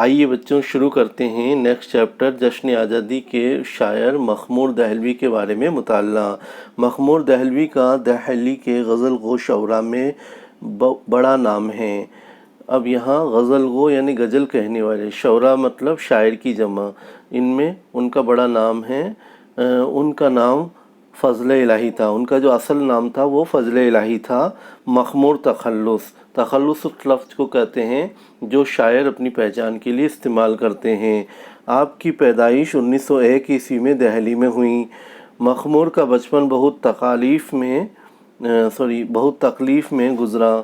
آئیے بچوں شروع کرتے ہیں نیکسٹ چیپٹر جشن آزادی کے شاعر مخمور دہلوی کے بارے میں مطالعہ۔ مخمور دہلوی کا دہلی کے غزل گو شعراء میں بڑا نام ہے۔ اب یہاں غزل گو یعنی غزل کہنے والے، شعراء مطلب شاعر کی جمع، ان میں ان کا بڑا نام ہے۔ ان کا نام فضل الہی تھا، ان کا جو اصل نام تھا وہ فضل الہی تھا۔ مخمور تخلص اس لفظ کو کہتے ہیں جو شاعر اپنی پہچان کے لیے استعمال کرتے ہیں۔ آپ کی پیدائش 1901 عیسوی میں دہلی میں ہوئی۔ مخمور کا بچپن بہت تکلیف میں گزرا۔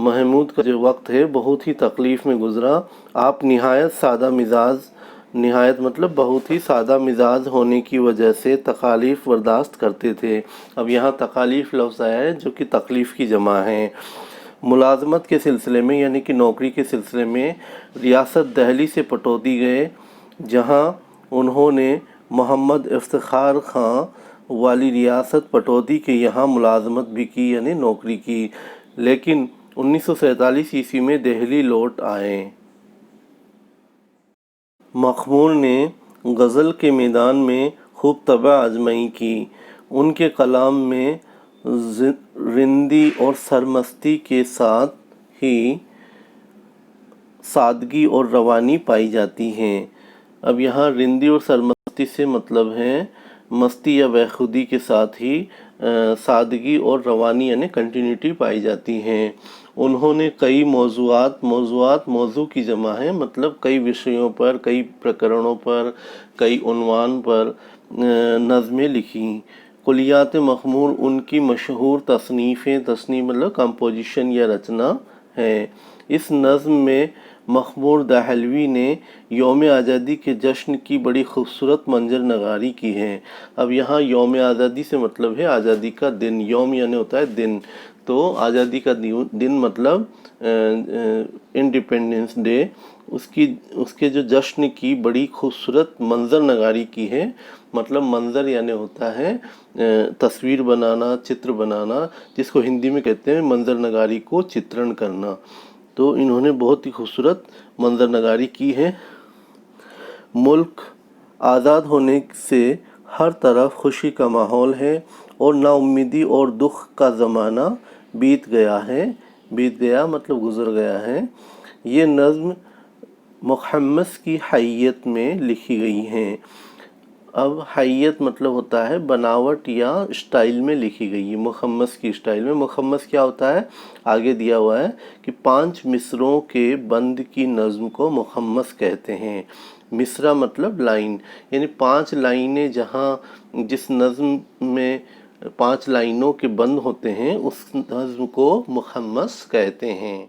محمود کا جو وقت ہے بہت ہی تکلیف میں گزرا۔ آپ بہت ہی سادہ مزاج ہونے کی وجہ سے تکالیف برداشت کرتے تھے۔ اب یہاں تکالیف لفظ آیا ہے جو کہ تکلیف کی جمع ہے۔ ملازمت کے سلسلے میں یعنی کہ نوکری کے سلسلے میں ریاست دہلی سے پٹودی گئے، جہاں انہوں نے محمد افتخار خان والی ریاست پٹودی کے یہاں ملازمت بھی کی یعنی نوکری کی، لیکن 1947 عیسوی میں دہلی لوٹ آئے۔ مخمور نے غزل کے میدان میں خوب طبع آزمائی کی۔ ان کے کلام میں رندی اور سرمستی کے ساتھ ہی سادگی اور روانی پائی جاتی ہے۔ اب یہاں رندی اور سرمستی سے مطلب ہے مستی یا بیخودی کے ساتھ ہی سادگی اور روانی یعنی کنٹینیوٹی پائی جاتی ہے۔ انہوں نے کئی موضوع کی جمع ہے، مطلب کئی وشیوں پر، کئی پرکرنوں پر، کئی عنوان پر نظمیں لکھیں۔ کلیات مخمور ان کی مشہور تصنیف مطلب کمپوزیشن یا رچنا ہے۔ اس نظم میں مخمور دہلوی نے یوم آزادی کے جشن کی بڑی خوبصورت منظر نگاری کی ہے۔ اب یہاں یوم آزادی سے مطلب ہے آزادی کا دن، یوم یعنی ہوتا ہے دن، تو آزادی کا دن مطلب انڈیپینڈنس ڈے، اس کے جو جشن کی بڑی خوبصورت منظر نگاری کی ہے، مطلب منظر یعنی ہوتا ہے تصویر بنانا، چتر بنانا، جس کو ہندی میں کہتے ہیں منظر نگاری کو چترن کرنا، تو انہوں نے بہت ہی خوبصورت منظر نگاری کی ہے۔ ملک آزاد ہونے سے ہر طرف خوشی کا ماحول ہے اور نا امیدی اور دکھ کا زمانہ بیت گیا مطلب گزر گیا ہے۔ یہ نظم مخمس کی حیت میں لکھی گئی ہیں۔ اب حیت مطلب ہوتا ہے بناوٹ یا اسٹائل میں لکھی گئی ہے، مخمس کی اسٹائل میں۔ مخمس کیا ہوتا ہے؟ آگے دیا ہوا ہے کہ 5 مصروں کے بند کی نظم کو مخمس کہتے ہیں۔ مصرع مطلب لائن، یعنی 5 لائنیں جس نظم میں 5 لائنوں کے بند ہوتے ہیں اس نظم کو مخمس کہتے ہیں۔